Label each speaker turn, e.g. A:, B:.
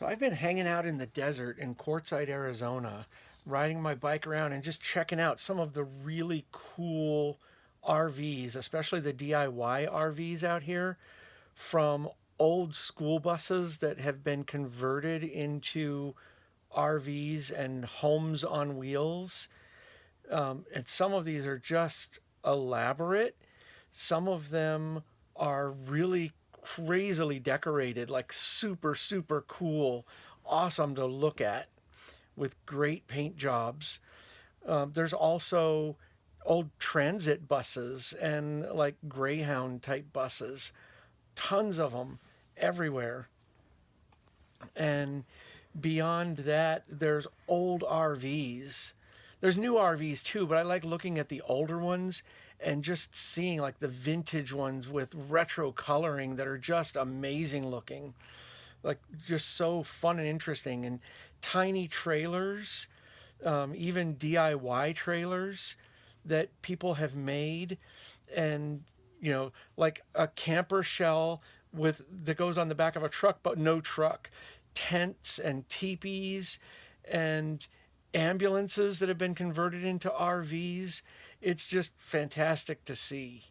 A: So I've been hanging out in the desert in Quartzsite, Arizona, riding my bike around and just checking out some of the really cool RVs, especially the DIY RVs out here, from old school buses that have been converted into RVs and homes on wheels. And some of these are just elaborate. Some of them are really crazily decorated, like super, super cool, awesome to look at with great paint jobs. There's also old transit buses and like Greyhound type buses, tons of them everywhere. And beyond that, there's old RVs. There's new RVs too, but I like looking at the older ones and just seeing like the vintage ones with retro coloring that are just amazing looking. Like just so fun and interesting. And tiny trailers, even DIY trailers that people have made, and like a camper shell with that goes on the back of a truck but no truck, tents and teepees and ambulances that have been converted into RVs. It's just fantastic to see.